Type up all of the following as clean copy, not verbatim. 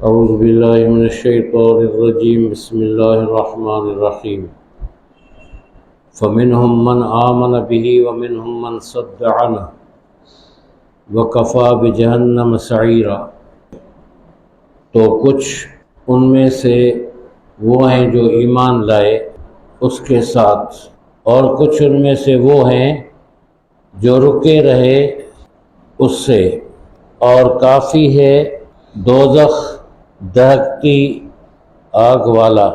اعوذ باللہ من الشیطان الرجیم بسم اللہ الرحمن الرحیم فمنہم من آمن به ومنہم من صد عنہ وکفی بجہنم سعیرا۔ تو کچھ ان میں سے وہ ہیں جو ایمان لائے اس کے ساتھ، اور کچھ ان میں سے وہ ہیں جو رکے رہے اس سے، اور کافی ہے دوزخ دہکتی آگ والا۔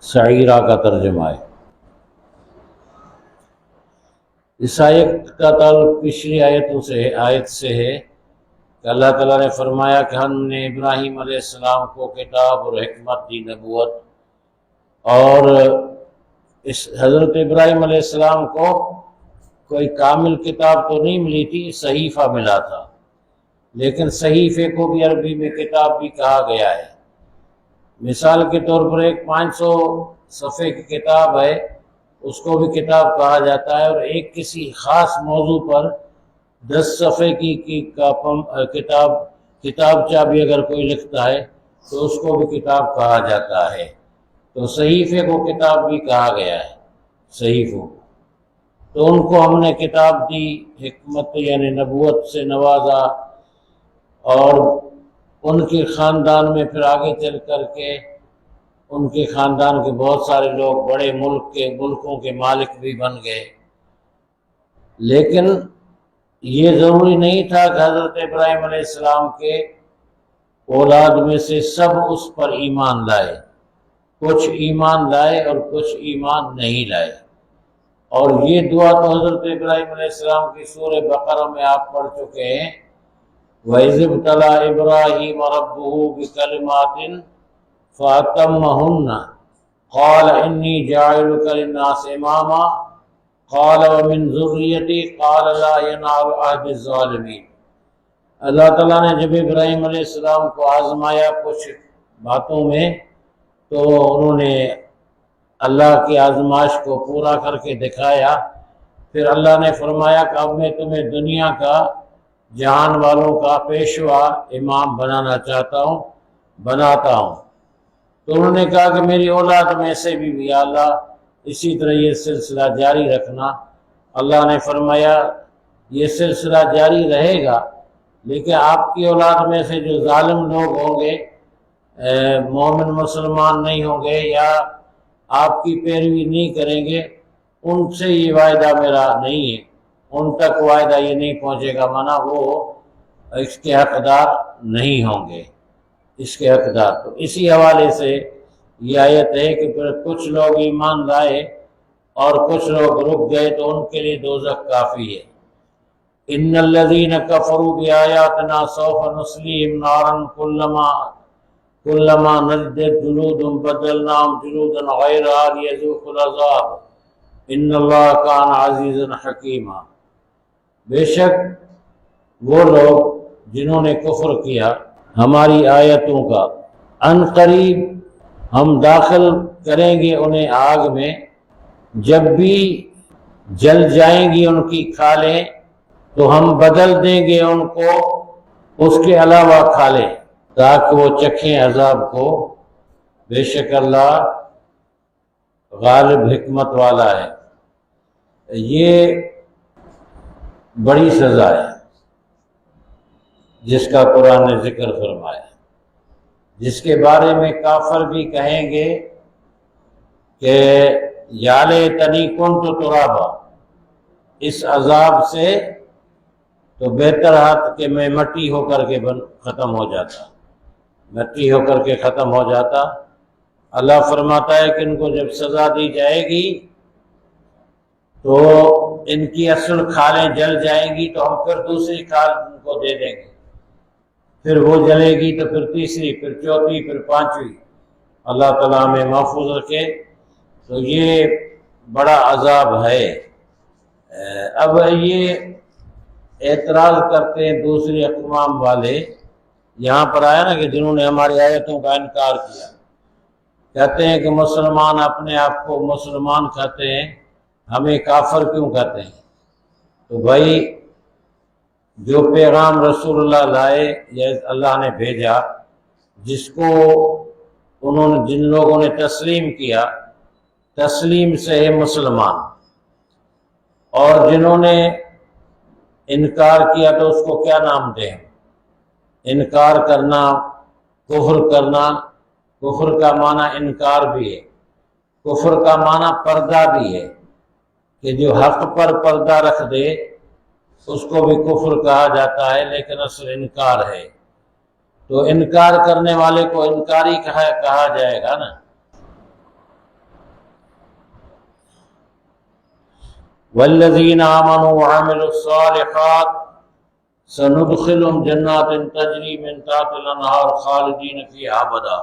سعیرہ کا ترجمہ ہے۔ اس آیت کا تعلق پچھلی آیت سے ہے کہ اللہ تعالیٰ نے فرمایا کہ ہم نے ابراہیم علیہ السلام کو کتاب اور حکمت دی، نبوت، اور اس حضرت ابراہیم علیہ السلام کو کوئی کامل کتاب تو نہیں ملی تھی، صحیفہ ملا تھا، لیکن صحیفے کو بھی عربی میں کتاب بھی کہا گیا ہے۔ مثال کے طور پر ایک 500 صفحے کی کتاب ہے، اس کو بھی کتاب کہا جاتا ہے، اور ایک کسی خاص موضوع پر 10 صفحے کی کتابچہ بھی اگر کوئی لکھتا ہے تو اس کو بھی کتاب کہا جاتا ہے۔ تو صحیفے کو کتاب بھی کہا گیا ہے، صحیفوں کو۔ تو ان کو ہم نے کتاب دی، حکمت یعنی نبوت سے نوازا، اور ان کے خاندان میں پھر آگے چل کر کے ان کے خاندان کے بہت سارے لوگ بڑے ملکوں کے مالک بھی بن گئے۔ لیکن یہ ضروری نہیں تھا کہ حضرت ابراہیم علیہ السلام کے اولاد میں سے سب اس پر ایمان لائے۔ کچھ ایمان لائے اور کچھ ایمان نہیں لائے۔ اور یہ دعا تو حضرت ابراہیم علیہ السلام کی سورہ بقرہ میں آپ پڑھ چکے ہیں۔ وَإِذِ ابْتَلَىٰ إِبْرَاهِيمَ رَبُّهُ بِكَلِمَاتٍ فَأَتَمَّهُنَّ قَالَ إِنِّي جَاعِلُكَ لِلنَّاسِ إِمَامًا قَالَ وَمِنْ ذُرِّيَّتِي قَالَ لَا يَنَالُ عَهْدِ الظَّالِمِينَ۔ اللہ تعالیٰ نے جب ابراہیم علیہ السلام کو آزمایا کچھ باتوں میں، تو انہوں نے اللہ کی آزمائش کو پورا کر کے دکھایا۔ پھر اللہ نے فرمایا کہ اب میں تمہیں دنیا کا، جہان والوں کا پیشوا، امام بنانا چاہتا ہوں، بناتا ہوں۔ تو انہوں نے کہا کہ میری اولاد میں سے بھی یا اللہ اسی طرح یہ سلسلہ جاری رکھنا۔ اللہ نے فرمایا یہ سلسلہ جاری رہے گا، لیکن آپ کی اولاد میں سے جو ظالم لوگ ہوں گے، مومن مسلمان نہیں ہوں گے یا آپ کی پیروی نہیں کریں گے، ان سے یہ وعدہ میرا نہیں ہے، ان تک وعدہ یہ نہیں پہنچے گا، مانا وہ اس کے حقدار نہیں ہوں گے، اس کے حقدار۔ تو اسی حوالے سے یہ آیت ہے کہ پھر کچھ لوگ ایمان لائے اور کچھ لوگ رک گئے، تو ان کے لیے دوزخ کافی ہے۔ ان الذین کفروا بآیاتنا سوف نصلیہم نارا کلما نضجت جلودہم بدلناہم جلودا غیرہا لیذوقوا العذاب ان اللہ کان عزیزا حکیما۔ بے شک وہ لوگ جنہوں نے کفر کیا ہماری آیتوں کا، ان قریب ہم داخل کریں گے انہیں آگ میں، جب بھی جل جائیں گی ان کی کھالیں تو ہم بدل دیں گے ان کو اس کے علاوہ کھالیں، تاکہ وہ چکھیں عذاب کو۔ بے شک اللہ غالب حکمت والا ہے۔ یہ بڑی سزا ہے جس کا قرآن نے ذکر فرمایا، جس کے بارے میں کافر بھی کہیں گے کہ یا لیتنی کنت ترابا، اس عذاب سے تو بہتر ہے کہ میں مٹی ہو کر کے ختم ہو جاتا، مٹی ہو کر کے ختم ہو جاتا۔ اللہ فرماتا ہے کہ ان کو جب سزا دی جائے گی تو ان کی اصل کھالیں جل جائیں گی، تو ہم پھر دوسری کھال ان کو دے دیں گے، پھر وہ جلے گی تو پھر تیسری، پھر چوتھی، پھر پانچویں۔ اللہ تعالیٰ ہمیں محفوظ رکھے۔ تو یہ بڑا عذاب ہے۔ اب یہ اعتراض کرتے ہیں دوسری اقوام والے، یہاں پر آیا نا کہ جنہوں نے ہماری آیتوں کا انکار کیا، کہتے ہیں کہ مسلمان اپنے آپ کو مسلمان کہتے ہیں، ہمیں کافر کیوں کہتے ہیں؟ تو بھائی جو پیغام رسول اللہ لائے یا اللہ نے بھیجا، جس کو جن لوگوں نے تسلیم کیا، تسلیم سے ہے مسلمان، اور جنہوں نے انکار کیا تو اس کو کیا نام دیں؟ انکار کرنا، کفر کرنا۔ کفر کا معنی انکار بھی ہے، کفر کا معنی پردہ بھی ہے، کہ جو حق پر پردہ رکھ دے اس کو بھی کفر کہا جاتا ہے، لیکن اصل انکار ہے۔ تو انکار کرنے والے کو انکاری کہا جائے گا نا۔ والذین آمنوا وعملوا الصالحات سندخلهم جنات تجری من تحتها الانہار خالدین فیہا ابدا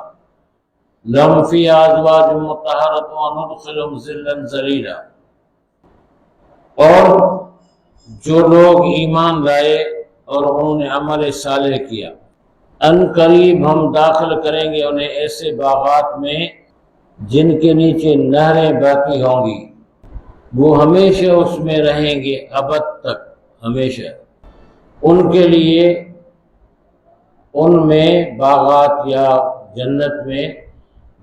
لهم فیہا ازواج مطہرۃ وندخلهم ظلا ظلیلا۔ اور جو لوگ ایمان لائے اور انہوں نے عمل صالح کیا، ان قریب ہم داخل کریں گے انہیں ایسے باغات میں جن کے نیچے نہریں بہتی ہوں گی، وہ ہمیشہ اس میں رہیں گے، ابد تک، ہمیشہ۔ ان کے لیے ان میں باغات یا جنت میں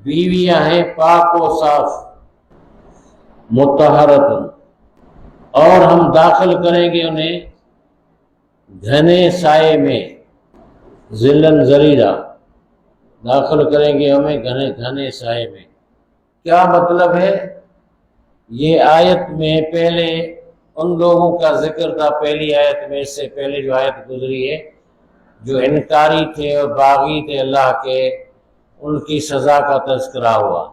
بیویاں ہیں پاک و صاف، مطہرۃ، اور ہم داخل کریں گے انہیں گھنے سائے میں، ظلن ظلیلا، داخل کریں گے ہمیں گھنے سائے میں۔ کیا مطلب ہے؟ یہ آیت میں پہلے ان لوگوں کا ذکر تھا، پہلی آیت میں، اس سے پہلے جو آیت گزری ہے، جو انکاری تھے اور باغی تھے اللہ کے، ان کی سزا کا تذکرہ ہوا۔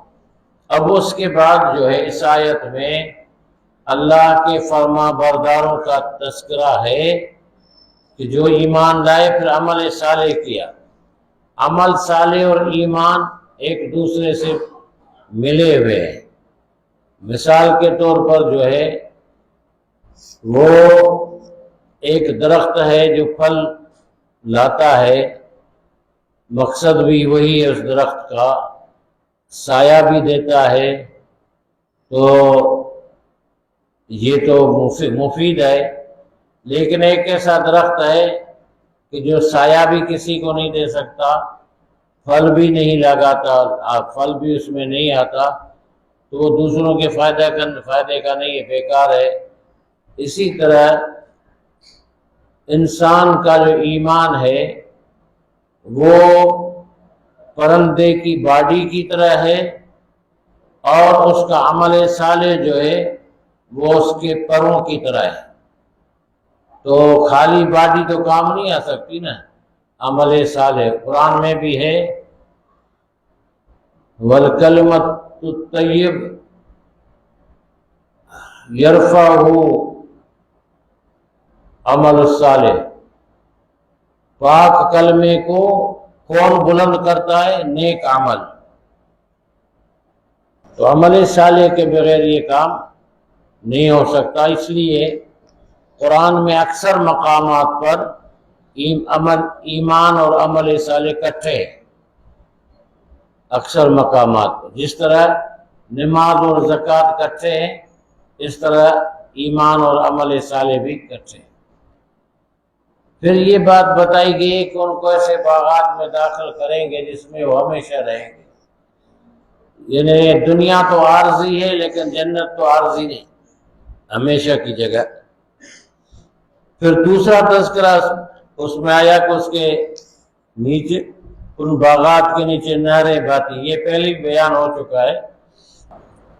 اب اس کے بعد جو ہے اس آیت میں اللہ کے فرما برداروں کا تذکرہ ہے کہ جو ایمان لائے پھر عمل صالح کیا۔ عمل صالح اور ایمان ایک دوسرے سے ملے ہوئے ہیں۔ مثال کے طور پر جو ہے وہ ایک درخت ہے جو پھل لاتا ہے، مقصد بھی وہی ہے اس درخت کا، سایہ بھی دیتا ہے، تو یہ تو مفید ہے۔ لیکن ایک ایسا درخت ہے کہ جو سایہ بھی کسی کو نہیں دے سکتا، پھل بھی نہیں لگاتا، پھل بھی اس میں نہیں آتا، تو وہ دوسروں کے فائدے کا نہیں ہے، بیکار ہے۔ اسی طرح انسان کا جو ایمان ہے وہ پرندے کی باڈی کی طرح ہے، اور اس کا عمل صالح جو ہے وہ اس کے پروں کی طرح ہے۔ تو خالی باڈی تو کام نہیں آ سکتی نا، عمل صالح۔ قرآن میں بھی ہے وَالْكَلِمَةُ الطَّيِّبُ يَرْفَعُهُ عمل الصالح، پاک کلمے کو کون بلند کرتا ہے؟ نیک عمل۔ تو عمل صالح کے بغیر یہ کام نہیں ہو سکتا۔ اس لیے قرآن میں اکثر مقامات پر ایمان اور عمل صالح اکٹھے ہیں، اکثر مقامات پر۔ جس طرح نماز اور زکوٰۃ اکٹھے ہیں، اس طرح ایمان اور عمل صالح بھی اکٹھے ہیں۔ پھر یہ بات بتائی گئی کہ ان کو ایسے باغات میں داخل کریں گے جس میں وہ ہمیشہ رہیں گے۔ یعنی دنیا تو عارضی ہے لیکن جنت تو عارضی نہیں، ہمیشہ کی جگہ۔ پھر دوسرا تذکرہ اس میں آیا کہ اس کے نیچے، ان باغات کے نیچے نہریں بہتی، یہ پہلے بیان ہو چکا ہے۔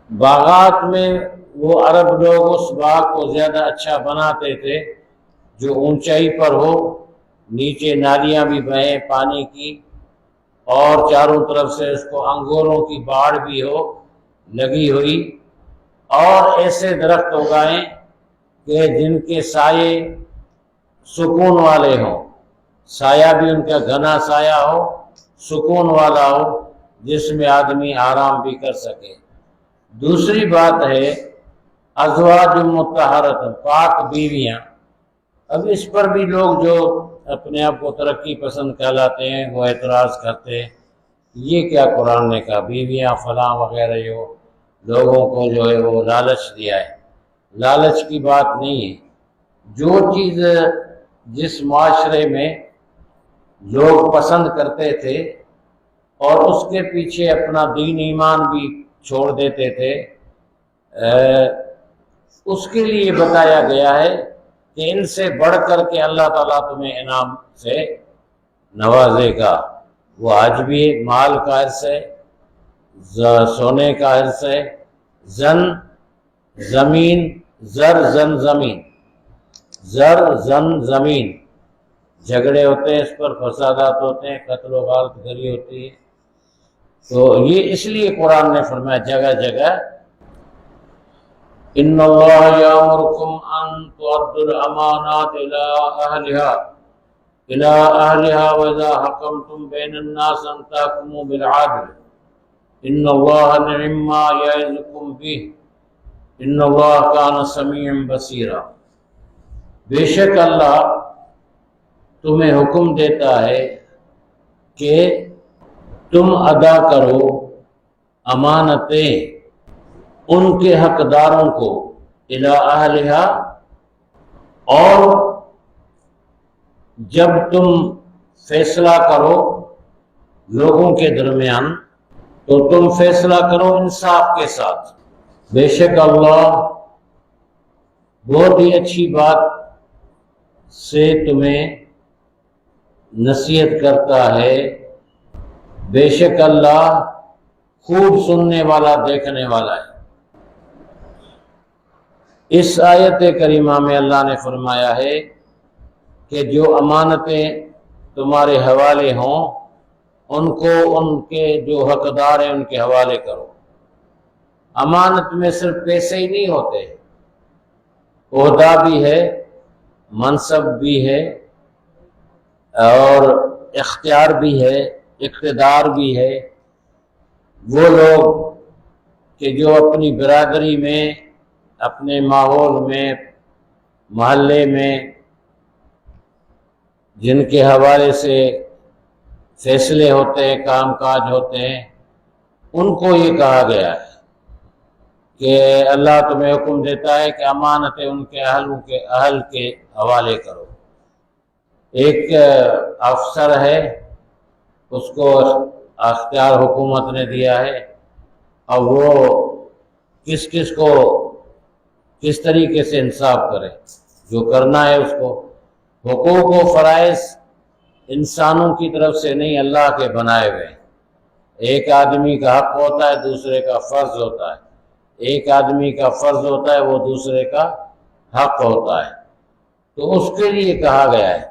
باغات میں وہ عرب لوگ اس باغ کو زیادہ اچھا بناتے تھے جو اونچائی پر ہو، نیچے نالیاں بھی بہیں پانی کی، اور چاروں طرف سے اس کو انگوروں کی باڑ بھی ہو لگی ہوئی، اور ایسے درخت اگائیں کہ جن کے سائے سکون والے ہوں، سایہ بھی ان کا گھنا سایہ ہو، سکون والا ہو، جس میں آدمی آرام بھی کر سکے۔ دوسری بات ہے ازواج مطہرۃ، پاک بیویاں۔ اب اس پر بھی لوگ جو اپنے آپ کو ترقی پسند کہلاتے ہیں وہ اعتراض کرتے ہیں، یہ کیا قرآن نے کہا بیویاں فلاں وغیرہ، جو لوگوں کو جو ہے وہ لالچ دیا ہے۔ لالچ کی بات نہیں ہے۔ جو چیز جس معاشرے میں لوگ پسند کرتے تھے اور اس کے پیچھے اپنا دین ایمان بھی چھوڑ دیتے تھے، اس کے لیے بتایا گیا ہے کہ ان سے بڑھ کر کے اللہ تعالیٰ تمہیں انعام سے نوازے گا۔ وہ آج بھی مال کا حرص ہے، سونے کا حرص ہے، زن زمین، زر زن زمین، زر زن زمین، جھگڑے ہوتے ہیں، اس پر فسادات ہوتے ہیں، قتل و غارت گری ہوتی ہے۔ تو یہ اس لیے قرآن نے فرمایا جگہ جگہ ان اللہ یامرکم ان تؤدوا الامانات الى اہلها واذا حکمتم بین الناس ان تحکموا بالعدل ان اللہ نعم ما یعظکم بہ ان اللہ کان سمیعا بصیرا۔ بے شک اللہ تمہیں حکم دیتا ہے کہ تم ادا کرو امانتیں ان کے حقداروں کو، الی اہلہا، اور جب تم فیصلہ کرو لوگوں کے درمیان تو تم فیصلہ کرو انصاف کے ساتھ۔ بے شک اللہ بہت ہی اچھی بات سے تمہیں نصیحت کرتا ہے، بے شک اللہ خوب سننے والا دیکھنے والا ہے۔ اس آیت کریمہ میں اللہ نے فرمایا ہے کہ جو امانتیں تمہارے حوالے ہوں ان کو ان کے جو حقدار ہیں ان کے حوالے کرو۔ امانت میں صرف پیسے ہی نہیں ہوتے، عہدہ بھی ہے، منصب بھی ہے، اور اختیار بھی ہے، اقتدار بھی ہے۔ وہ لوگ کہ جو اپنی برادری میں، اپنے ماحول میں، محلے میں جن کے حوالے سے فیصلے ہوتے ہیں، کام کاج ہوتے ہیں، ان کو یہ کہا گیا ہے کہ اللہ تمہیں حکم دیتا ہے کہ امانتیں ان کے اہل کے حوالے کرو۔ ایک افسر ہے، اس کو اختیار حکومت نے دیا ہے، اور وہ کس کس کو کس طریقے سے انصاف کرے، جو کرنا ہے اس کو۔ حقوق و فرائض انسانوں کی طرف سے نہیں، اللہ کے بنائے ہوئے۔ ایک آدمی کا حق ہوتا ہے، دوسرے کا فرض ہوتا ہے، ایک آدمی کا فرض ہوتا ہے، وہ دوسرے کا حق ہوتا ہے، تو اس کے لیے کہا گیا ہے۔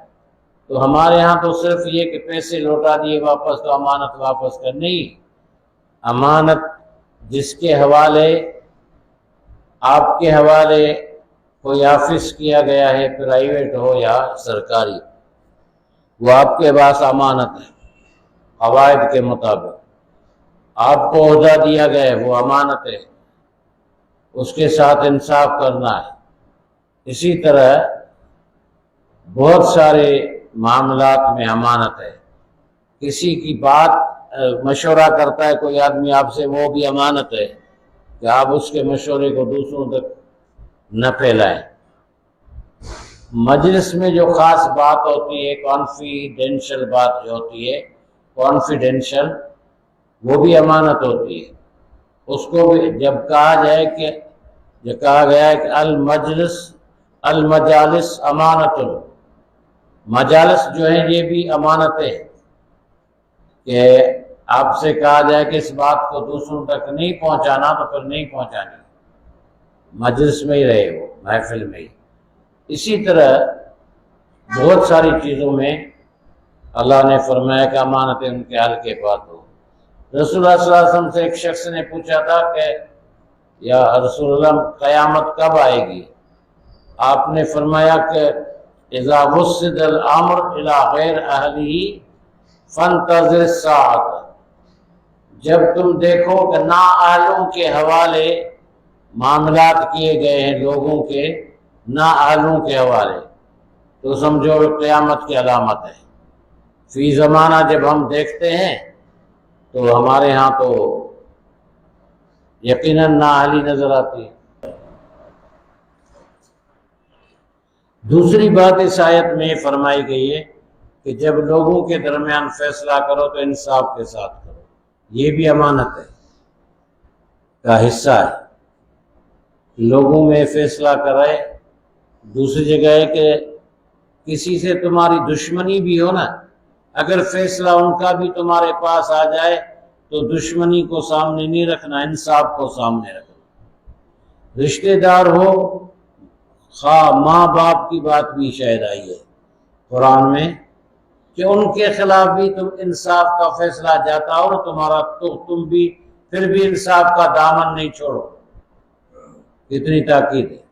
تو ہمارے ہاں تو صرف یہ کہ پیسے لوٹا دیے واپس تو امانت واپس کر، نہیں، امانت جس کے حوالے، آپ کے حوالے کوئی آفس کیا گیا ہے، پرائیویٹ ہو یا سرکاری، وہ آپ کے پاس امانت ہے قواعد کے مطابق۔ آپ کو عہدہ دیا گیا ہے، وہ امانت ہے، اس کے ساتھ انصاف کرنا ہے۔ اسی طرح بہت سارے معاملات میں امانت ہے۔ کسی کی بات مشورہ کرتا ہے کوئی آدمی آپ سے، وہ بھی امانت ہے کہ آپ اس کے مشورے کو دوسروں تک نہ پھیلائیں۔ مجلس میں جو خاص بات ہوتی ہے، کانفیڈینشل بات جو ہوتی ہے، کانفیڈینشل، وہ بھی امانت ہوتی ہے۔ اس کو بھی جب کہا جائے کہ یہ کہا گیا ہے کہ المجالس امانت، مجالس جو ہیں یہ بھی امانتیں، کہ آپ سے کہا جائے کہ اس بات کو دوسروں تک نہیں پہنچانا تو پھر نہیں پہنچانی، مجلس میں ہی رہے، وہ محفل میں ہی۔ اسی طرح بہت ساری چیزوں میں اللہ نے فرمایا کہ امانتیں ان کے اہل کے پاس ہو۔ رسول اللہ صلی اللہ علیہ وسلم سے ایک شخص نے پوچھا تھا کہ یا رسول اللہ قیامت کب آئے گی؟ آپ نے فرمایا کہ اذا وسد الامر الى غیر اہلہ فانتظر الساعۃ، جب تم دیکھو کہ نااہلوں کے حوالے معاملات کیے گئے ہیں، لوگوں کے نااہلوں کے حوالے، تو سمجھو قیامت کی علامت ہے۔ فی زمانہ جب ہم دیکھتے ہیں تو ہمارے ہاں تو یقیناً نااہلی نظر آتی ہے۔ دوسری بات اس آیت میں فرمائی گئی ہے کہ جب لوگوں کے درمیان فیصلہ کرو تو انصاف کے ساتھ کرو۔ یہ بھی امانت ہے کا حصہ ہے۔ لوگوں میں فیصلہ کرائے، دوسری جگہ ہے کہ کسی سے تمہاری دشمنی بھی ہو نا، اگر فیصلہ ان کا بھی تمہارے پاس آ جائے تو دشمنی کو سامنے نہیں رکھنا، انصاف کو سامنے رکھنا۔ رشتہ دار ہو، خواہ ماں باپ کی بات بھی شاید آئی ہے قرآن میں کہ ان کے خلاف بھی تم انصاف کا فیصلہ جاتا ہو تمہارا تو تم بھی پھر بھی انصاف کا دامن نہیں چھوڑو۔ کتنی تاکید ہے۔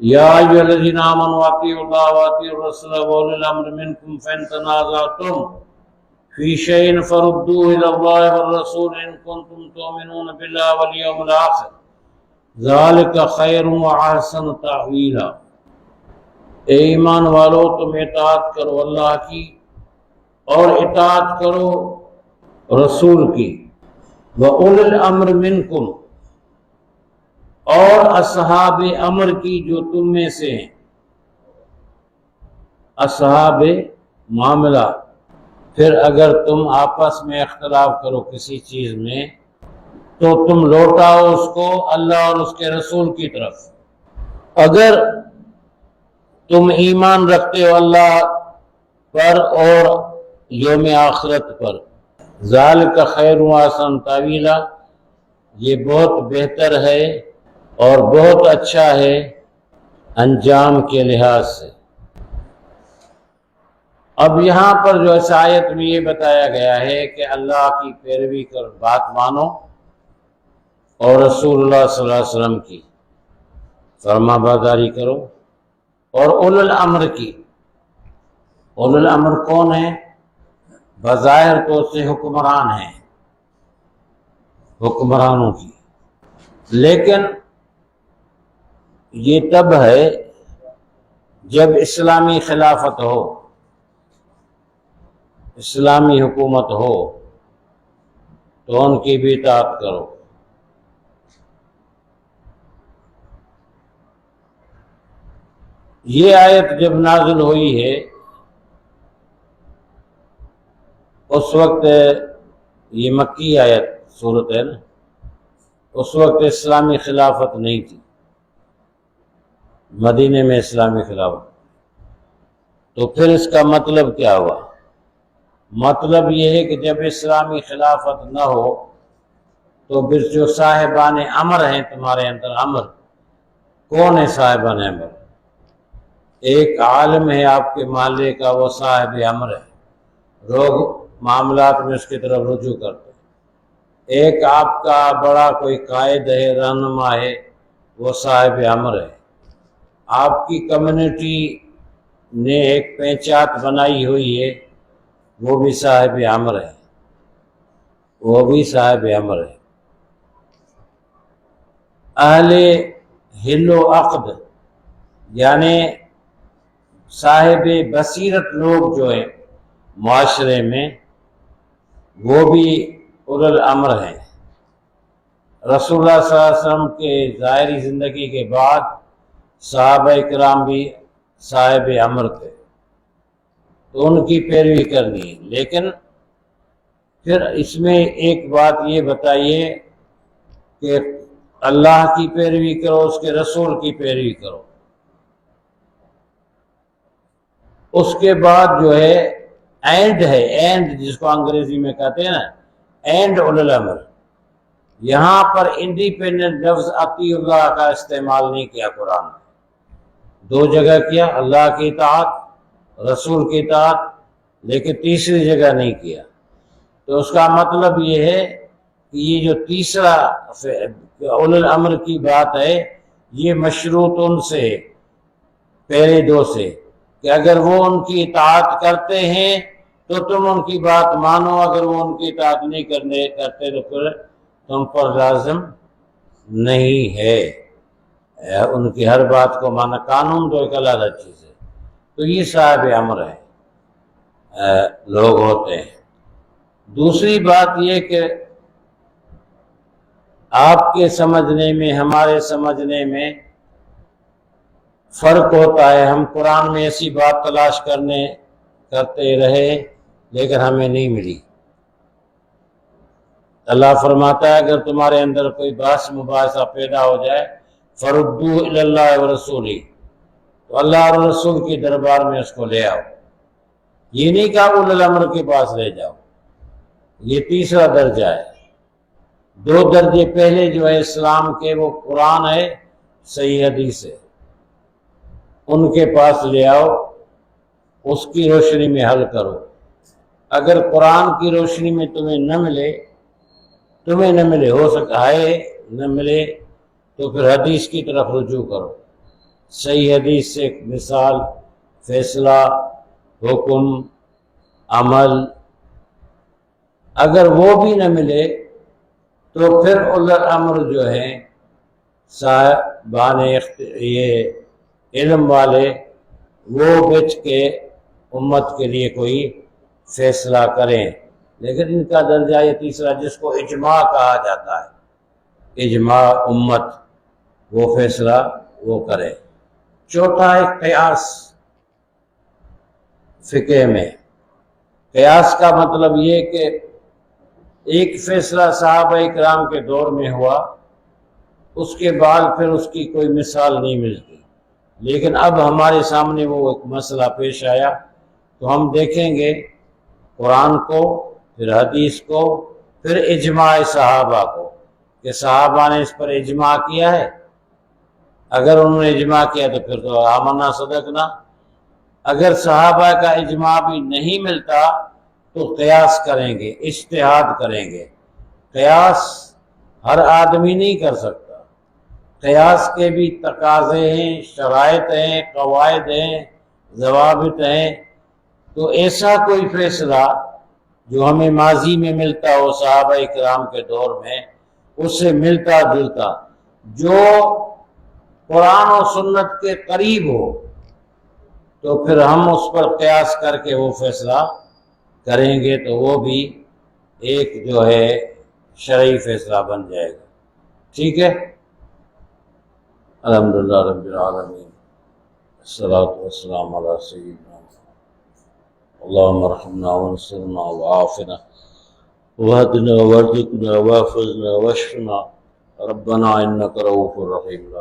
یا ایھا الذین آمنوا اطیعوا اللہ واطیعوا الرسول واولی الامر منکم فإن تنازعتم فی شیء فردوہ الی اللہ والرسول ان کنتم تؤمنون باللہ والیوم الآخر ذلک خیر واحسن تأویلا۔ اے ایمان والو تم اطاعت کرو اللہ کی اور اطاعت کرو رسول کی، وَأُولِي الْأَمْرِ مِنْكُمْ اور اصحاب امر کی جو تم میں سے ہیں۔ اصحاب معاملہ، پھر اگر تم آپس میں اختلاف کرو کسی چیز میں تو تم لوٹاؤ اس کو اللہ اور اس کے رسول کی طرف۔ اگر تم ایمان رکھتے ہو اللہ پر اور یوم آخرت پر، ذالک خیر و احسن تاویلا، یہ بہت بہتر ہے اور بہت اچھا ہے انجام کے لحاظ سے۔ اب یہاں پر جو اس آیت میں یہ بتایا گیا ہے کہ اللہ کی پیروی کر بات مانو اور رسول اللہ صلی اللہ علیہ وسلم کی فرما برداری کرو، اور اولو الامر کی۔ اولو الامر کون ہے؟ بظاہر تو سے حکمران ہیں، حکمرانوں کی، لیکن یہ تب ہے جب اسلامی خلافت ہو، اسلامی حکومت ہو تو ان کی بھی اطاعت کرو۔ یہ آیت جب نازل ہوئی ہے اس وقت، یہ مکی آیت صورت ہے نا، اس وقت اسلامی خلافت نہیں تھی، مدینے میں اسلامی خلافت۔ تو پھر اس کا مطلب کیا ہوا؟ مطلب یہ ہے کہ جب اسلامی خلافت نہ ہو تو پھر جو صاحبان امر ہیں تمہارے اندر، امر کون ہے صاحبان امر؟ ایک عالم ہے آپ کے محلے کا، وہ صاحب امر ہے، لوگ معاملات میں اس کی طرف رجوع کرتے ہیں۔ ایک آپ کا بڑا کوئی قائد ہے، رہنما ہے، وہ صاحب امر ہے۔ آپ کی کمیونٹی نے ایک پہچان بنائی ہوئی ہے، وہ بھی صاحب امر ہے، وہ بھی صاحب امر ہے۔ اہل حل و عقد یعنی صاحب بصیرت لوگ جو ہیں معاشرے میں، وہ بھی اولو الامر ہیں۔ رسول اللہ صلی اللہ علیہ وسلم کے ظاہری زندگی کے بعد صحابہ کرام بھی صاحب امر تھے، تو ان کی پیروی کرنی ہے۔ لیکن پھر اس میں ایک بات یہ بتائیے کہ اللہ کی پیروی کرو، اس کے رسول کی پیروی کرو۔ اس کے بعد جو ہے اینڈ ہے، اینڈ جس کو انگریزی میں کہتے ہیں نا، اینڈ اولو الامر۔ یہاں پر انڈیپینڈنٹ لفظ اطیع اللہ کا استعمال نہیں کیا قرآن میں، دو جگہ کیا، اللہ کی اطاعت، رسول کی اطاعت، لیکن تیسری جگہ نہیں کیا۔ تو اس کا مطلب یہ ہے کہ یہ جو تیسرا اولو الامر کی بات ہے، یہ مشروط ان سے، پہلے دو سے، کہ اگر وہ ان کی اطاعت کرتے ہیں تو تم ان کی بات مانو، اگر وہ ان کی اطاعت نہیں کرتے تو پھر تم پر لازم نہیں ہے ان کی ہر بات کو مانا۔ قانون تو ایک علیحدہ چیز ہے۔ تو یہ صاحب امر ہے، لوگ ہوتے ہیں۔ دوسری بات یہ کہ آپ کے سمجھنے میں، ہمارے سمجھنے میں فرق ہوتا ہے۔ ہم قرآن میں ایسی بات تلاش کرنے کرتے رہے لیکن ہمیں نہیں ملی۔ اللہ فرماتا ہے اگر تمہارے اندر کوئی بحث مباحثہ پیدا ہو جائے فردو الی اللہ ورسولہ، تو اللہ اور رسول کے دربار میں اس کو لے آؤ۔ یہ نہیں کہا اولی الامر کے پاس لے جاؤ، یہ تیسرا درجہ ہے۔ دو درجے پہلے جو ہے اسلام کے وہ قرآن ہے، صحیح حدیث ہے، ان کے پاس لے آؤ، اس کی روشنی میں حل کرو۔ اگر قرآن کی روشنی میں تمہیں نہ ملے ہو سکتا ہے نہ ملے تو پھر حدیث کی طرف رجوع کرو۔ صحیح حدیث سے ایک مثال، فیصلہ، حکم، عمل، اگر وہ بھی نہ ملے تو پھر اولی الامر جو ہیں صاحبان یہ علم والے وہ بیٹھ کے امت کے لیے کوئی فیصلہ کریں، لیکن ان کا درجہ یہ تیسرا جس کو اجماع کہا جاتا ہے، اجماع امت، وہ فیصلہ وہ کرے۔ چوتھا ہے قیاس۔ فقہ میں قیاس کا مطلب یہ کہ ایک فیصلہ صحابہ کرام کے دور میں ہوا، اس کے بعد پھر اس کی کوئی مثال نہیں ملتی، لیکن اب ہمارے سامنے وہ ایک مسئلہ پیش آیا تو ہم دیکھیں گے قرآن کو، پھر حدیث کو، پھر اجماع صحابہ کو کہ صحابہ نے اس پر اجماع کیا ہے۔ اگر انہوں نے اجماع کیا تو پھر تو آمنا صدقنا، اگر صحابہ کا اجماع بھی نہیں ملتا تو قیاس کریں گے، اجتہاد کریں گے۔ قیاس ہر آدمی نہیں کر سکتا، قیاس کے بھی تقاضے ہیں، شرائط ہیں، قواعد ہیں، ضوابط ہیں۔ تو ایسا کوئی فیصلہ جو ہمیں ماضی میں ملتا ہو صحابہ کرام کے دور میں، اس سے ملتا جلتا، جو قرآن و سنت کے قریب ہو، تو پھر ہم اس پر قیاس کر کے وہ فیصلہ کریں گے، تو وہ بھی ایک جو ہے شرعی فیصلہ بن جائے گا۔ ٹھیک ہے، الحمدللہ رب العالمین، الصلاۃ والسلام علی سیدنا اللہم ارحمنا وانصرنا وعافنا وہدنا وارزقنا واحفظنا واشفنا ربنا انک رؤوف رحیم۔